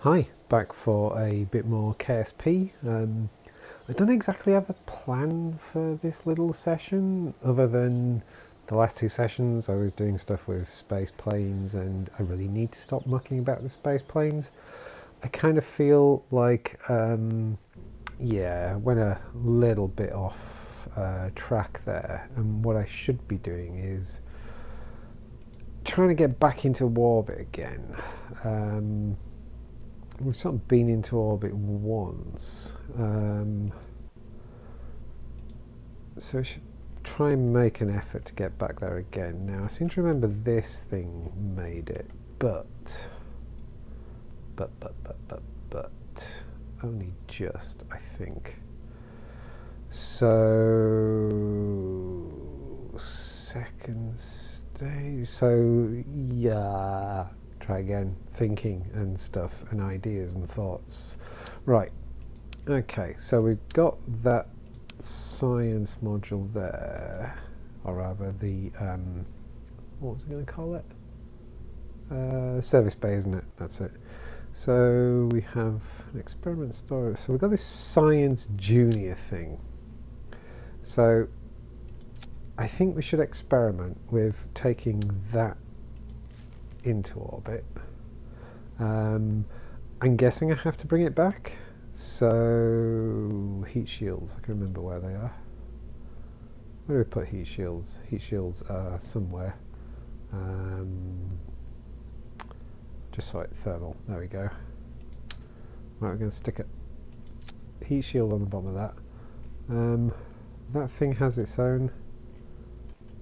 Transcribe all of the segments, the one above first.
Hi, back for a bit more KSP. I don't exactly have a plan for this little session, other than the last two sessions I was doing stuff with space planes, and I really need to stop mucking about with space planes. I kind of feel like, went a little bit off track there, and what I should be doing is trying to get back into orbit again. We've sort of been into orbit once, so I should try and make an effort to get back there again. Now I seem to remember this thing made it, but only just, I think. So second stage. So yeah. Try again, thinking and stuff and ideas and thoughts. Right, okay, so we've got that science module there, or rather the, what was I going to call it? Service bay, isn't it? That's it. So we have an experiment story. So we've got this science junior thing. So I think we should experiment with taking that into orbit. I'm guessing I have to bring it back. So heat shields, I can remember where they are. Where do we put heat shields? Heat shields are somewhere. Just so it's thermal. There we go. Right, we're going to stick a heat shield on the bottom of that. That thing has its own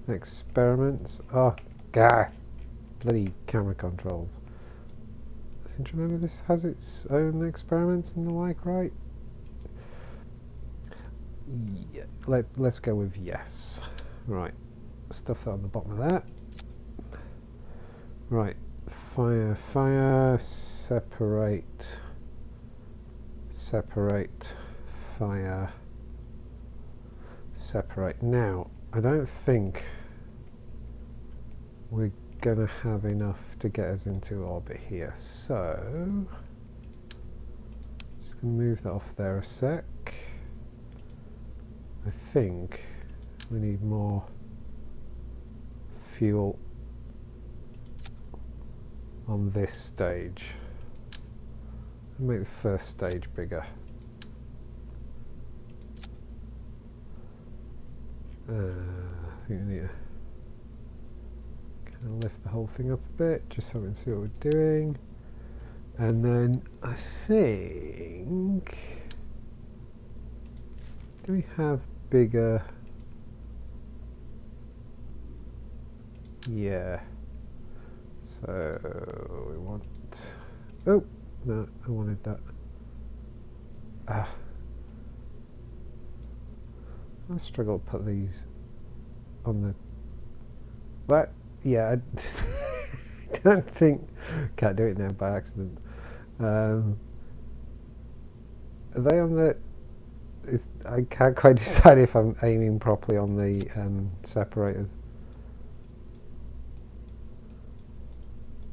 experiments. Oh, God. Bloody camera controls. I seem to remember this has its own experiments and the like, right? Yeah, let's go with yes. Right, stuff that on the bottom of that. Right, fire, separate, fire, separate. Now, I don't think we're gonna have enough to get us into orbit here, so just gonna move that off there a sec. I think we need more fuel on this stage. I'll make the first stage bigger. I think we need to kind of lift the whole thing up a bit, just so we can see what we're doing. And then I think, do we have bigger? Yeah. So we want, oh no, I wanted that. I struggle to put these on the, what? Yeah, I don't think, can't do it now by accident. Are they on the, I can't quite decide if I'm aiming properly on the separators.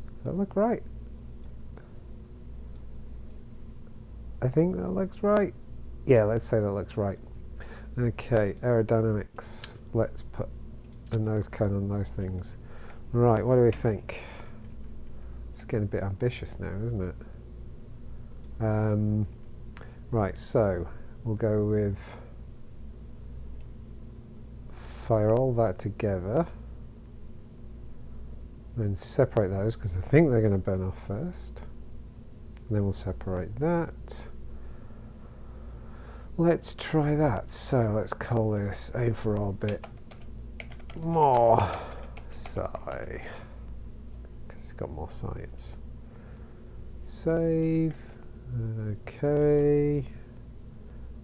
Does that look right? I think that looks right. Yeah, let's say that looks right. Okay, aerodynamics. Let's put a nose cone on those things. Right, what do we think? It's getting a bit ambitious now, isn't it? Right, so we'll go with fire all that together, then separate those because I think they're going to burn off first. And then we'll separate that. Let's try that. So let's call this aim for orbit more psi, because it's got more science. Save. Okay.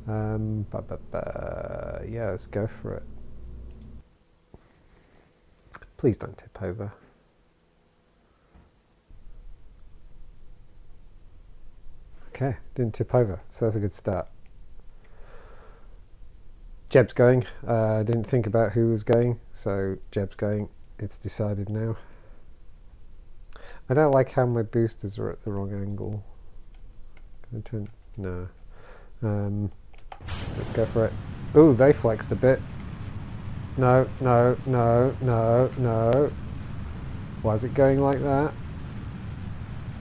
Yeah, let's go for it. Please don't tip over. Okay, didn't tip over, so that's a good start. Jeb's going. Didn't think about who was going, so Jeb's going. It's decided now. I don't like how my boosters are at the wrong angle. No. Let's go for it. Ooh, they flexed a bit. No, no, no, no, no. Why is it going like that?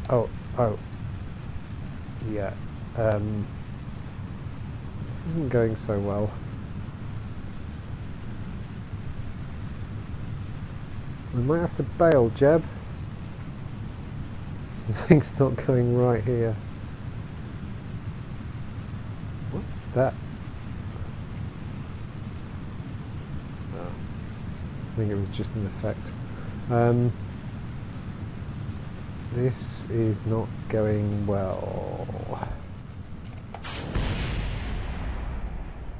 Oh, oh. Yeah. This isn't going so well. We might have to bail, Jeb. Something's not going right here. What's that? Oh, I think it was just an effect. This is not going well.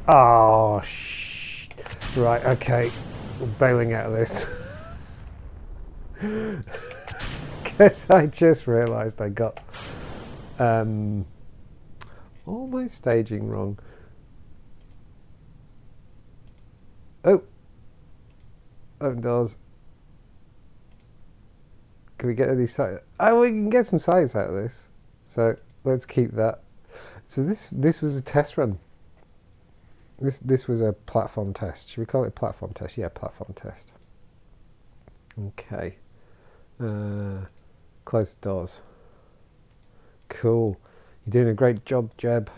Oh, right, okay. We're bailing out of this. Guess I just realised I got all my staging wrong. Oh, doors. Can we get any science? Oh, we can get some science out of this. So let's keep that. So this was a test run. This was a platform test. Should we call it a platform test? Yeah, platform test. Okay. Close the doors. Cool. You're doing a great job, Jeb.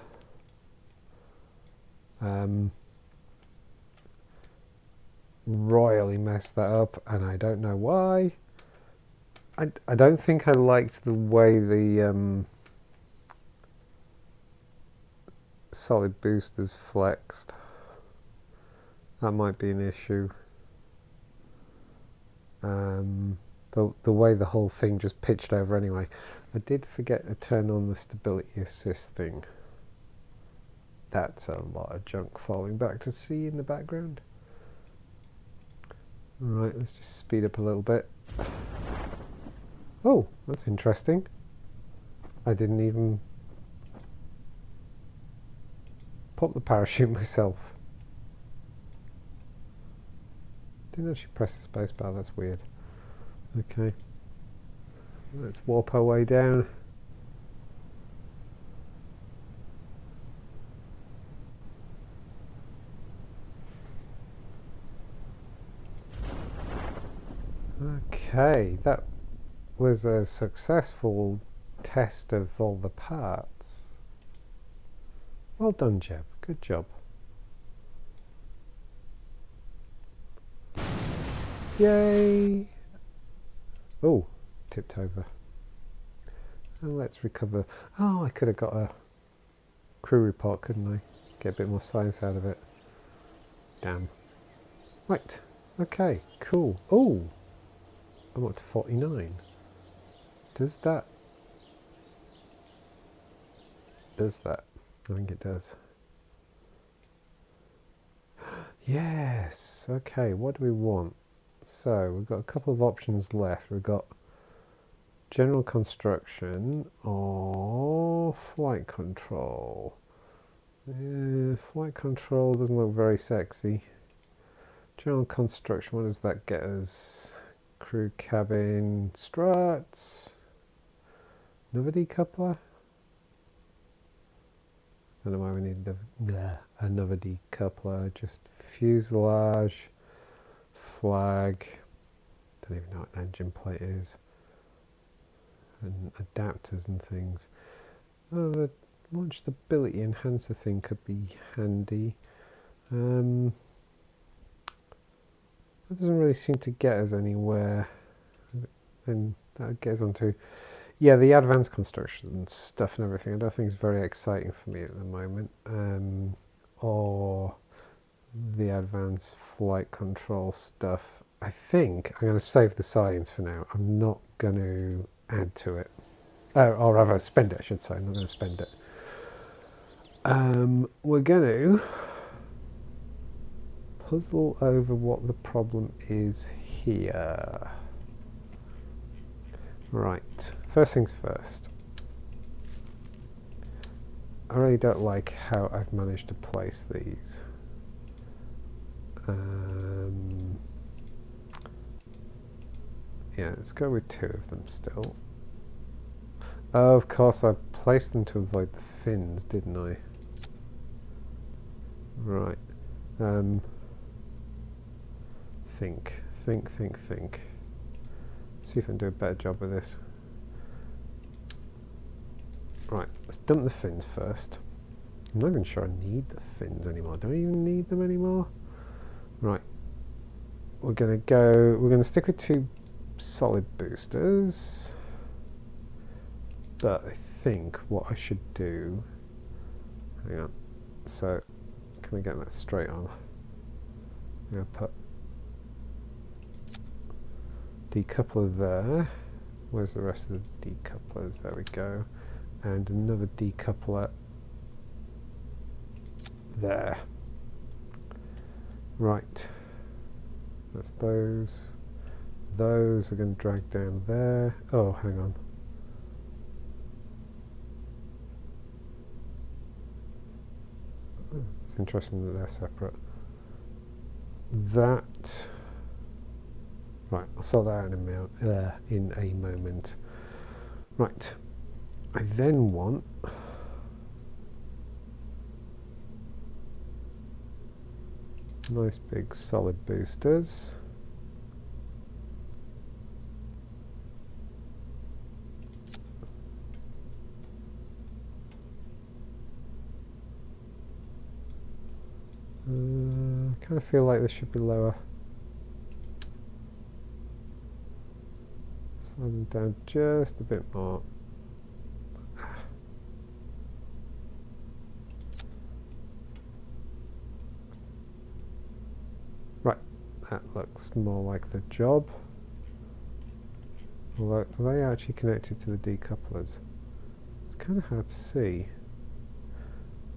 Royally messed that up, and I don't know why. I don't think I liked the way the solid boosters flexed. That might be an issue. The way the whole thing just pitched over anyway. I did forget to turn on the stability assist thing. That's a lot of junk falling back to sea in the background. Right, let's just speed up a little bit. Oh, that's interesting. I didn't even pop the parachute myself. Didn't actually press the space bar, that's weird. Okay. Let's warp our way down. Okay, that was a successful test of all the parts. Well done, Jeb. Good job. Yay! Oh, tipped over. And let's recover. Oh, I could have got a crew report, couldn't I? Get a bit more science out of it. Damn. Right. Okay, cool. Oh! I'm up to 49. Does that? I think it does. Yes! Okay, what do we want? So, we've got a couple of options left. We've got general construction or flight control. Flight control doesn't look very sexy. General construction, what does that get us? Crew cabin, struts, another decoupler. I don't know why we need another decoupler. Just fuselage, flag. Don't even know what an engine plate is. And adapters and things. Oh, the launch stability enhancer thing could be handy. That doesn't really seem to get us anywhere. And that gets onto, yeah, the advanced construction stuff and everything. I don't think it's very exciting for me at the moment. Or the advanced flight control stuff. I think I'm going to save the science for now. I'm not going to add to it. Or rather, spend it, I should say. I'm not going to spend it. We're going to puzzle over what the problem is here. Right, first things first. I really don't like how I've managed to place these. Yeah, let's go with 2 of them still. Of course I've placed them to avoid the fins, didn't I? Right. Think. See if I can do a better job with this. Right, let's dump the fins first. I'm not even sure I need the fins anymore. Do I even need them anymore? Right. We're gonna stick with 2 solid boosters. But I think what I should do, hang on, so can we get that straight on? I'm going to put decoupler there. Where's the rest of the decouplers? There we go. And another decoupler there. Right. That's those. Those we're going to drag down there. Oh, hang on. It's interesting that they're separate. That. Right, I'll sort that out in a moment. Right. I then want nice big solid boosters. I kind of feel like this should be lower. Slide them down just a bit more. Right, that looks more like the job. Although, are they actually connected to the decouplers? It's kind of hard to see.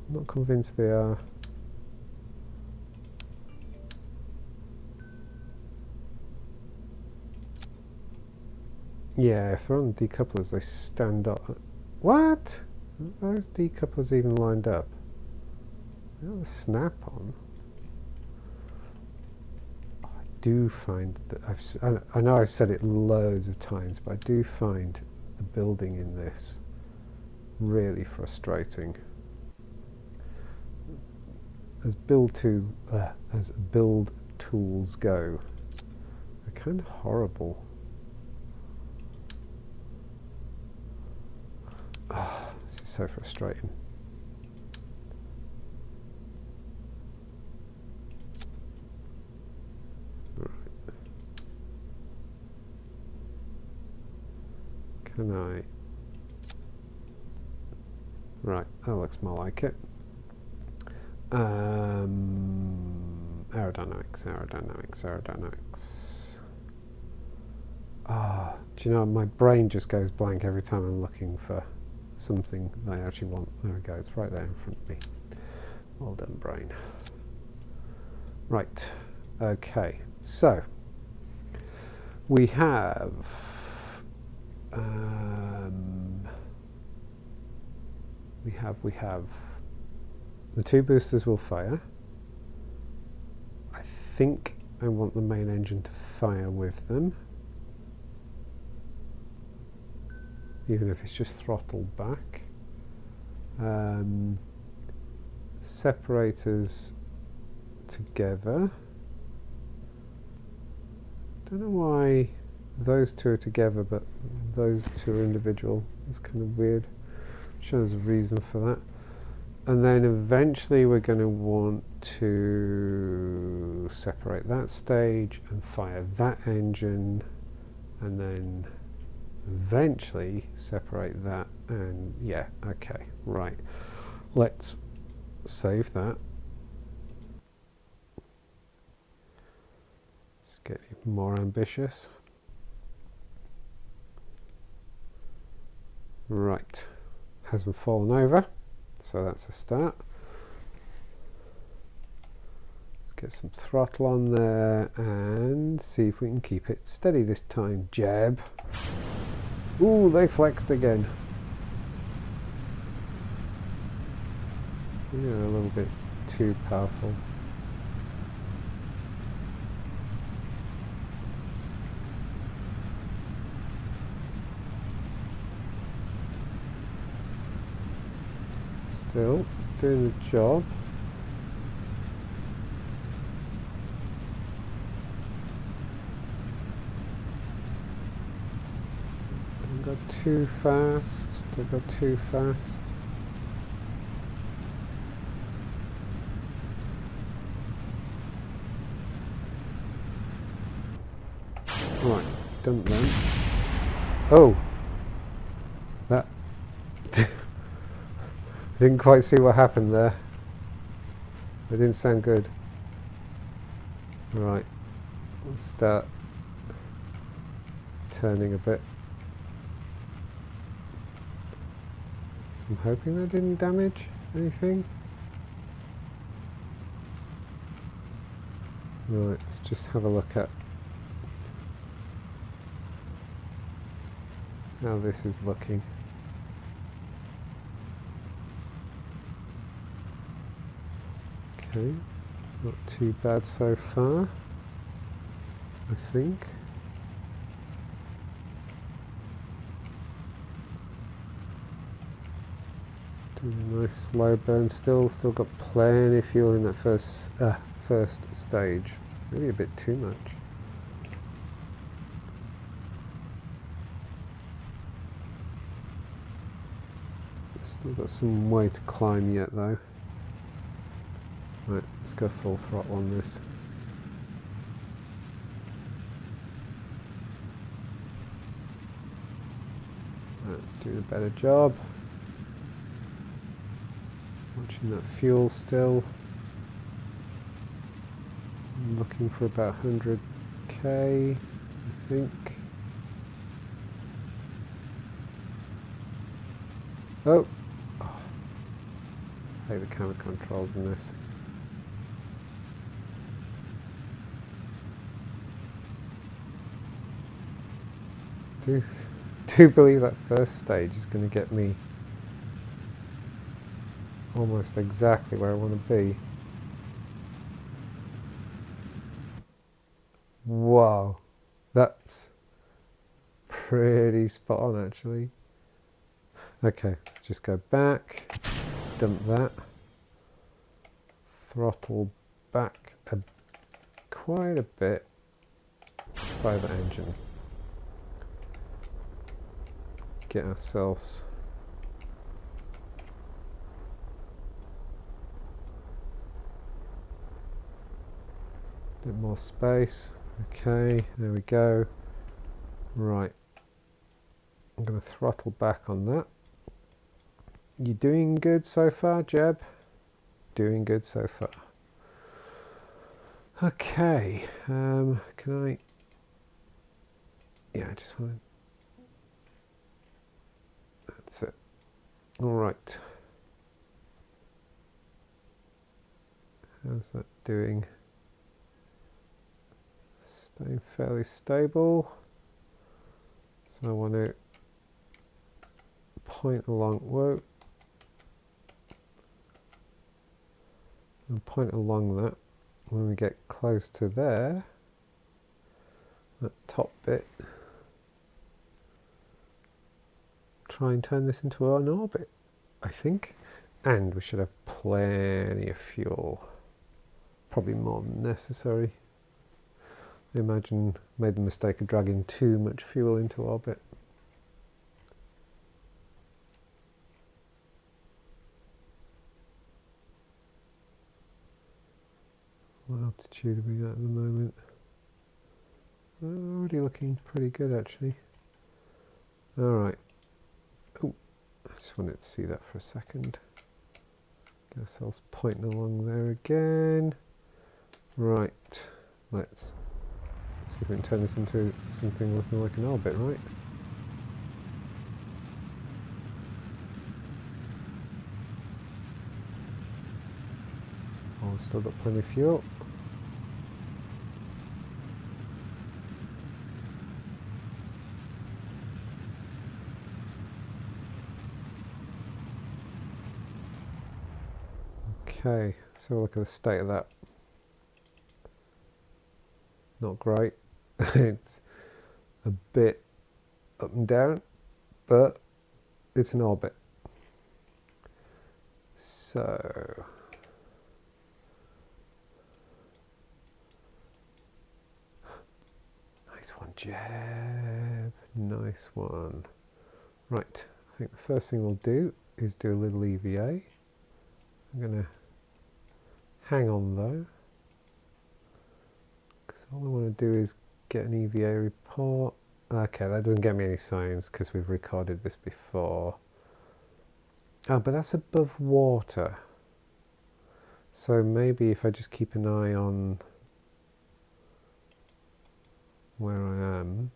I'm not convinced they are. Yeah, if they're on the decouplers, they stand up. What? Are those decouplers even lined up? They got the snap on. I do find that I know I've said it loads of times, but I do find the building in this really frustrating. As build tools go, they're kind of horrible. Oh, this is so frustrating. Right. Can I? Right, that looks more like it. Aerodynamics. Ah, do you know, my brain just goes blank every time I'm looking for something that I actually want. There we go, it's right there in front of me. Well done, brain. Right, okay, so we have the 2 boosters will fire. I think I want the main engine to fire with them, even if it's just throttled back. Separators together. Don't know why those 2 are together but those 2 are individual. It's kind of weird. I'm sure there's a reason for that. And then eventually we're going to want to separate that stage and fire that engine, and then eventually separate that, and yeah, okay, right. Let's save that. Let's get even more ambitious. Right, hasn't fallen over, so that's a start. Let's get some throttle on there and see if we can keep it steady this time. Jab. Ooh, they flexed again. Yeah, a little bit too powerful. Still, it's doing the job. Don't go too fast. Don't go too fast. Right, done then. Oh! That... I didn't quite see what happened there. It didn't sound good. Right, let's start turning a bit. I'm hoping that didn't damage anything. Right, let's just have a look at how this is looking. Okay, not too bad so far, I think. Doing a nice slow burn still got plenty of fuel in that first stage. Maybe a bit too much. Still got some way to climb yet though. Right, let's go full throttle on this. Let's do a better job. Watching that fuel still. I'm looking for about 100k, I think. Oh! I hate the camera controls in this. Do believe that first stage is going to get me almost exactly where I want to be. Wow, that's pretty spot on actually. Okay, let's just go back, dump that, throttle back quite a bit, fire the engine. Get ourselves a bit more space. Okay, there we go. Right, I'm going to throttle back on that. You doing good so far, Jeb? Doing good so far. Okay, can I... Yeah, I just want to... That's it. Alright. How's that doing? Staying fairly stable. So I want to point along, whoa. And point along that. When we get close to there, that top bit, try and turn this into an orbit, I think. And we should have plenty of fuel. Probably more than necessary. I imagine made the mistake of dragging too much fuel into orbit. What altitude are we at the moment? Already looking pretty good actually. Alright. Oh, I just wanted to see that for a second. Get ourselves pointing along there again. Right, let's see if we can turn this into something looking like an orbit, right? Oh, still got plenty of fuel. Okay, so look at the state of that. Not great. It's a bit up and down, but it's an orbit. So nice one, Jeb. Nice one. Right, I think the first thing we'll do is do a little EVA. I'm going to hang on though, because all I want to do is get an EVA report. Okay, that doesn't get me any signs because we've recorded this before. Oh, but that's above water. So maybe if I just keep an eye on where I am.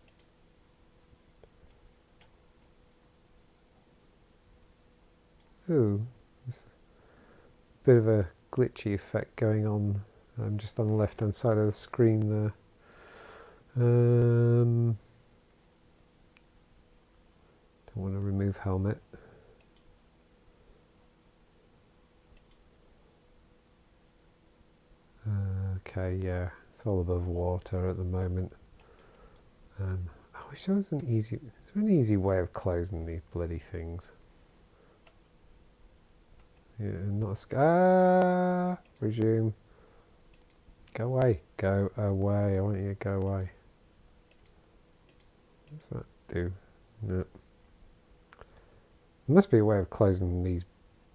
Ooh, there's a bit of a glitchy effect going on. I'm just on the left hand side of the screen there. Don't want to remove helmet. Okay, yeah, it's all above water at the moment. I wish there was an easy. Is there an easy way of closing these bloody things? Yeah, not a resume. Go away. Go away. I want you to go away. What's that do? No. There must be a way of closing these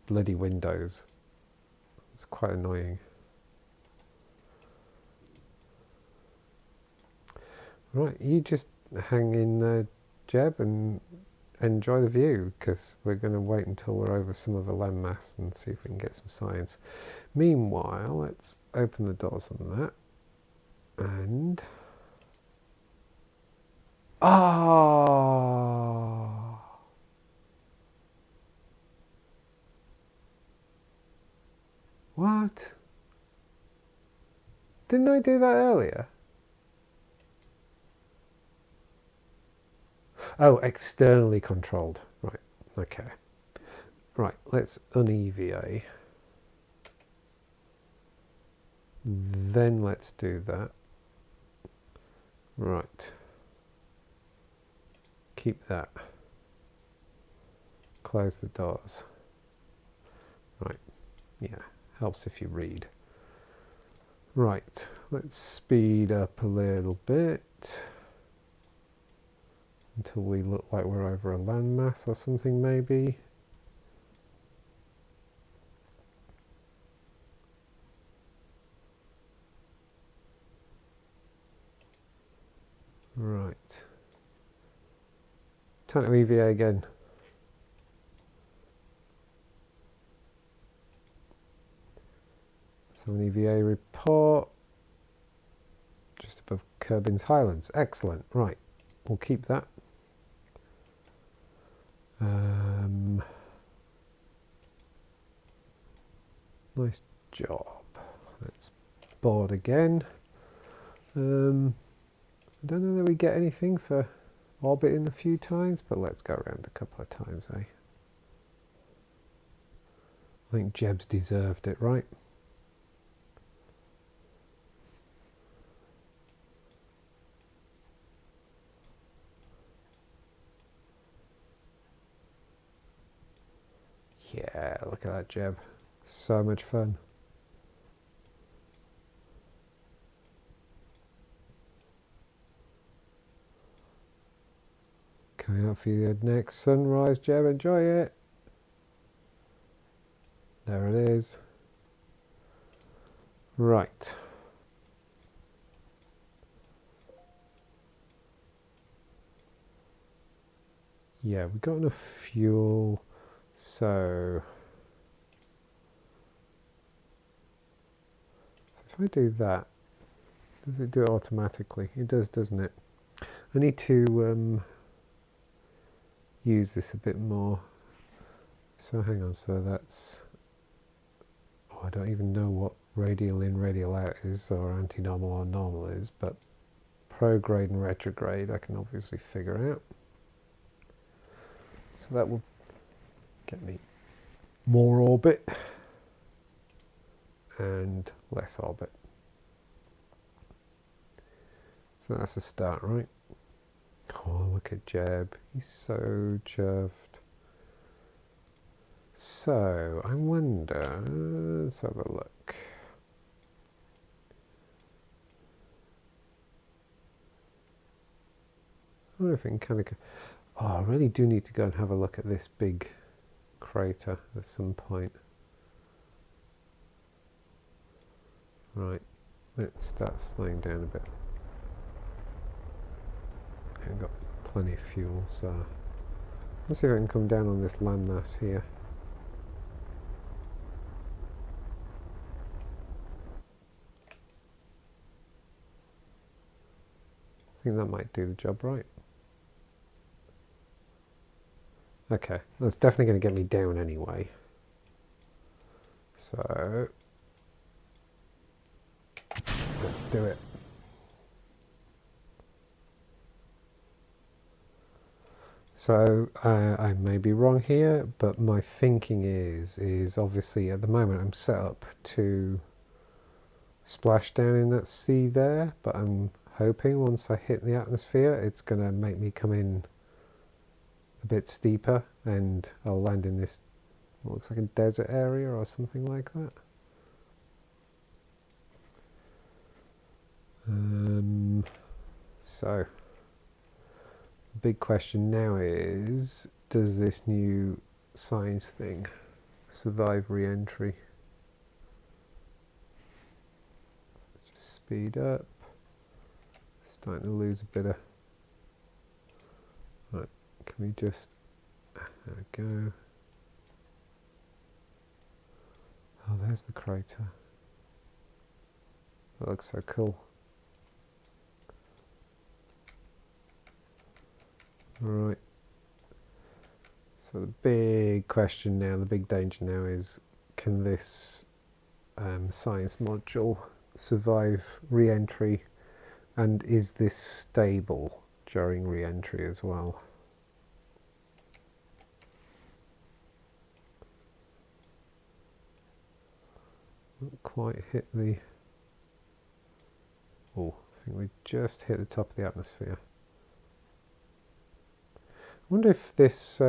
bloody windows. It's quite annoying. Right, you just hang in there, Jeb, and enjoy the view, because we're going to wait until we're over some of the landmass and see if we can get some science. Meanwhile, let's open the doors on that. And what? Didn't I do that earlier? Oh, externally controlled. Right, okay. Right, let's un-EVA. Then let's do that. Right. Keep that. Close the doors. Right, yeah, helps if you read. Right, let's speed up a little bit until we look like we're over a landmass or something maybe. Right. Time to EVA again. So an EVA report just above Kerbal Highlands. Excellent. Right, we'll keep that. Nice job. Let's board again. I don't know that we get anything for orbiting a few times, but let's go around a couple of times, eh? I think Jeb's deserved it, right? Yeah, look at that, Jeb. So much fun. Coming up for your next sunrise, Jeb. Enjoy it. There it is. Right. Yeah, we've got enough fuel, so if I do that, does it do it automatically? It does, doesn't it? I need to use this a bit more. So hang on, so that's, oh, I don't even know what radial in, radial out is, or anti-normal or normal is, but prograde and retrograde I can obviously figure out. So that will get me more orbit and less orbit. So that's a start, right? Oh, look at Jeb. He's so chuffed. So, I wonder, let's have a look. I wonder if we can kind of go, oh, I really do need to go and have a look at this big crater at some point. Right, let's start slowing down a bit. I've got plenty of fuel, so let's see if I can come down on this landmass here. I think that might do the job right. Okay, that's definitely going to get me down anyway. So, let's do it. So, I may be wrong here, but my thinking is obviously at the moment I'm set up to splash down in that sea there, but I'm hoping once I hit the atmosphere it's going to make me come in a bit steeper and I'll land in this what looks like a desert area or something like that. So the big question now is, does this new science thing survive re-entry? Just speed up. Starting to lose a bit of... Right, can we just... There we go. Oh, there's the crater. That looks so cool. Right. So the big question now, the big danger now is, can this science module survive re-entry, and is this stable during re-entry as well? Not quite hit the... Oh, I think we just hit the top of the atmosphere. I wonder if this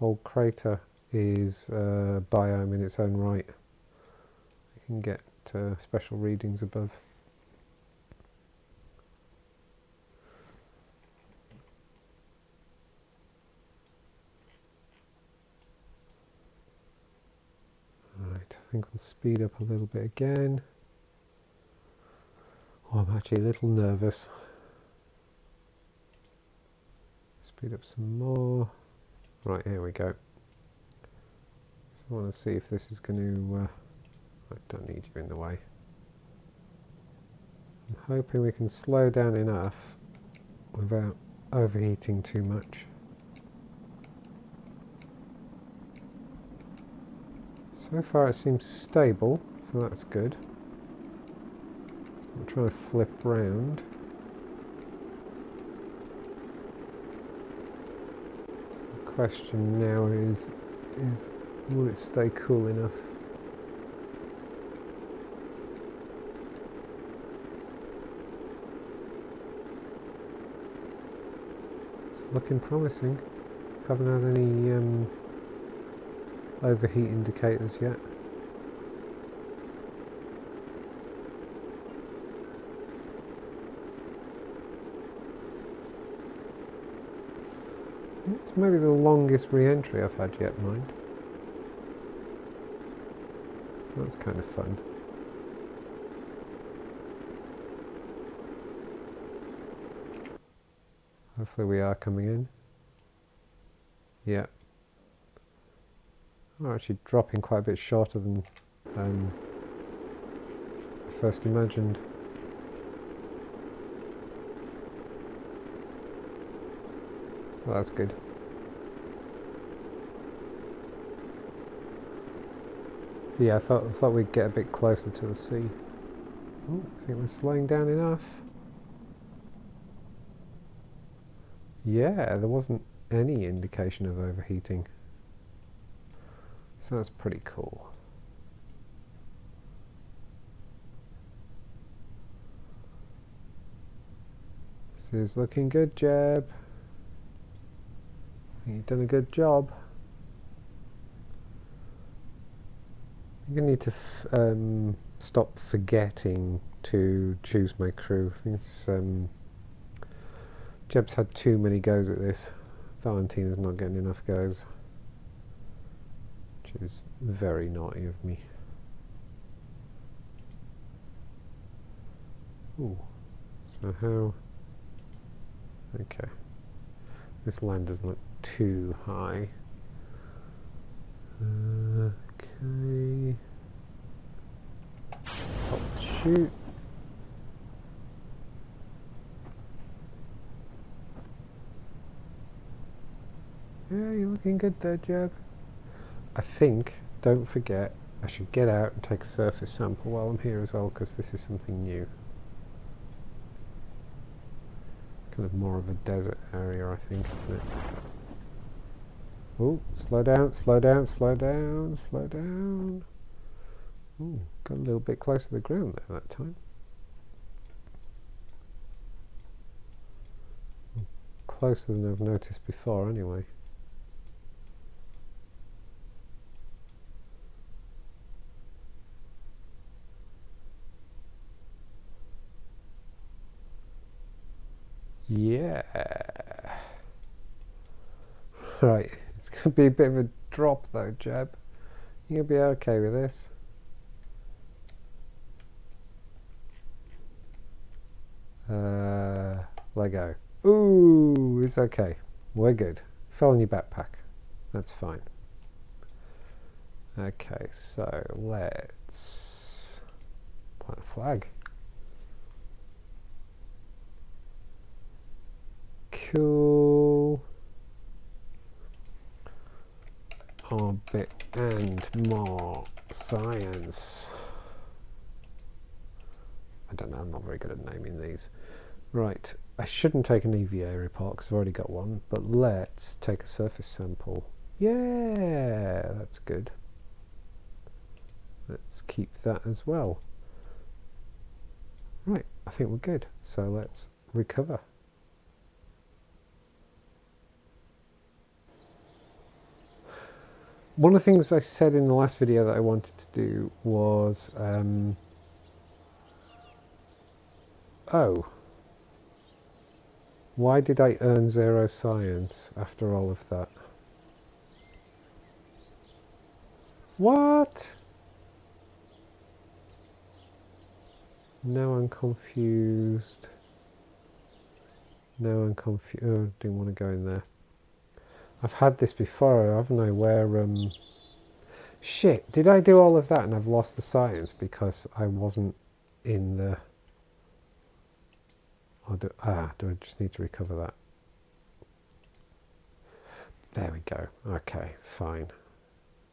old crater is a biome in its own right. You can get special readings above. Right, I think we'll speed up a little bit again. Oh, I'm actually a little nervous. Speed up some more. Right, here we go. So I want to see if this is going to... I don't need you in the way. I'm hoping we can slow down enough without overheating too much. So far it seems stable, so that's good. So I'm trying to flip round. So the question now is will it stay cool enough? It's looking promising. Haven't had any overheat indicators yet. It's maybe the longest re-entry I've had yet, mind. So that's kind of fun. Hopefully we are coming in. Yeah. We're actually dropping quite a bit shorter than I first imagined. Well, that's good. Yeah, I thought we'd get a bit closer to the sea. Oh, I think we're slowing down enough. Yeah, there wasn't any indication of overheating. So that's pretty cool. This is looking good, Jeb. You've done a good job. think I need to stop forgetting to choose my crew. I think it's, Jeb's had too many goes at this. Valentina's not getting enough goes, which is very naughty of me. Ooh, so how... Okay, this land doesn't look too high. Okay, pop the chute. Yeah, you're looking good there, Jeb. I think, don't forget, I should get out and take a surface sample while I'm here as well, because this is something new. Kind of more of a desert area, I think, isn't it? Oh, slow down, slow down, slow down, slow down. Ooh, got a little bit close to the ground there that time. Closer than I've noticed before, anyway. Yeah. Right, it's going to be a bit of a drop though, Jeb. You'll be okay with this. Let go. Ooh, it's okay. We're good. Fell in your backpack. That's fine. Okay, so let's plant a flag. Cool. Orbit and more science. I don't know, I'm not very good at naming these. Right, I shouldn't take an EVA report because I've already got one, but let's take a surface sample. Yeah, that's good. Let's keep that as well. Right, I think we're good. So let's recover. One of the things I said in the last video that I wanted to do was, oh, why did I earn 0 science after all of that? What? Now I'm confused. Now I'm confused. Oh, didn't want to go in there. I've had this before, haven't I, where, shit, did I do all of that and I've lost the science because I wasn't in the... do I just need to recover that? There we go. Okay, fine.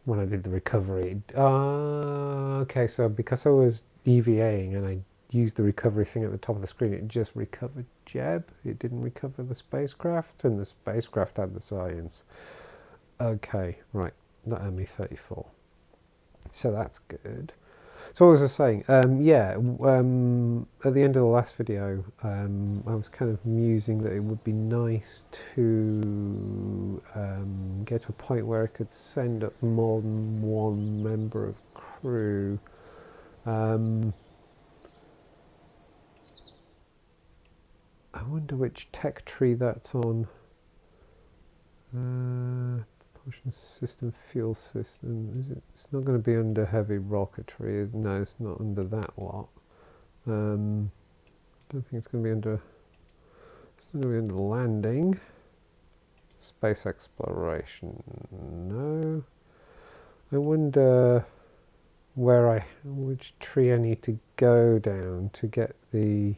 When I did the recovery... okay, so because I was EVAing and I used the recovery thing at the top of the screen, it just recovered Jeb. It didn't recover the spacecraft, and the spacecraft had the science. Okay, right. That earned me 34. So that's good. So what was I saying? Yeah, at the end of the last video, I was kind of musing that it would be nice to get to a point where I could send up more than one member of crew. I wonder which tech tree that's on. Propulsion system, fuel system. Is it? It's not going to be under heavy rocketry. No, it's not under that lot. Don't think it's going to be under. It's not going to be under landing. Space exploration. No. I wonder which tree I need to go down to get the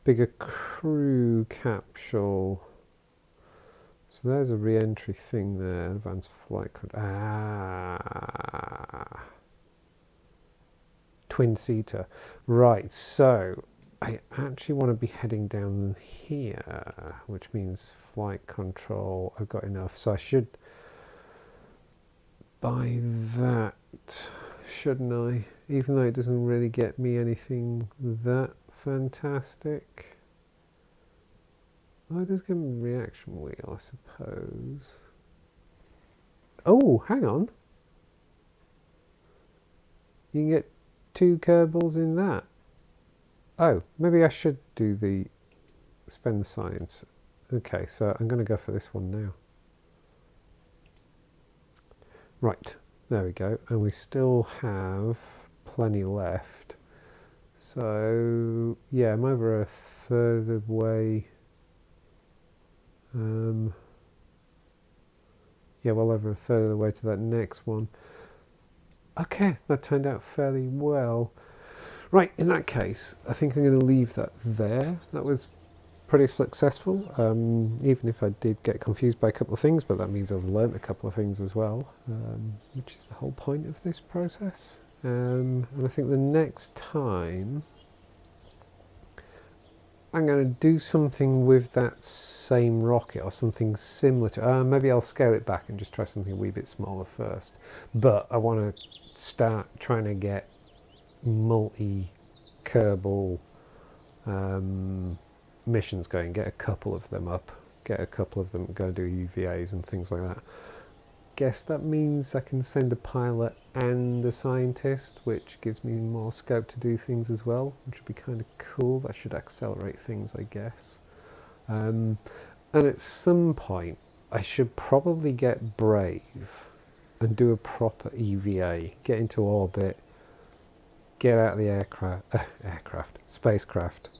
bigger crew capsule. So there's a re-entry thing there. Advanced flight code. Twin-seater. Right, so I actually want to be heading down here, which means flight control. I've got enough, so I should buy that, shouldn't I? Even though it doesn't really get me anything that fantastic. Oh, it does give me a reaction wheel, I suppose. Oh, hang on. You can get 2 Kerbals in that. Oh, maybe I should spend the science. Okay, so I'm going to go for this one now. Right, there we go. And we still have plenty left. So, yeah, I'm over a third of the way. Yeah, well over a third of the way to that next one. Okay, that turned out fairly well. Right, in that case, I think I'm going to leave that there. That was pretty successful, even if I did get confused by a couple of things, but that means I've learnt a couple of things as well, which is the whole point of this process. And I think the next time I'm going to do something with that same rocket or something similar to maybe I'll scale it back and just try something a wee bit smaller first, but I want to start trying to get multi-Kerbal missions going, get a couple of them up, get a couple of them go do UVAs and things like that. Guess that means I can send a pilot and a scientist, which gives me more scope to do things as well, which would be kind of cool. That should accelerate things, I guess. And at some point I should probably get brave and do a proper EVA, get into orbit, get out of the spacecraft,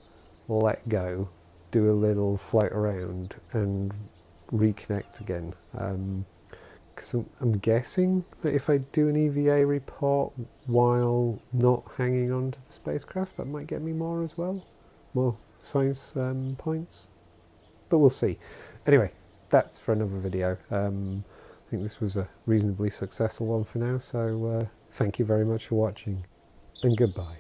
let go, do a little float around and reconnect again. Because I'm guessing that if I do an EVA report while not hanging on to the spacecraft, that might get me more as well, more science points, but we'll see. Anyway, that's for another video. I think this was a reasonably successful one for now, so thank you very much for watching, and goodbye.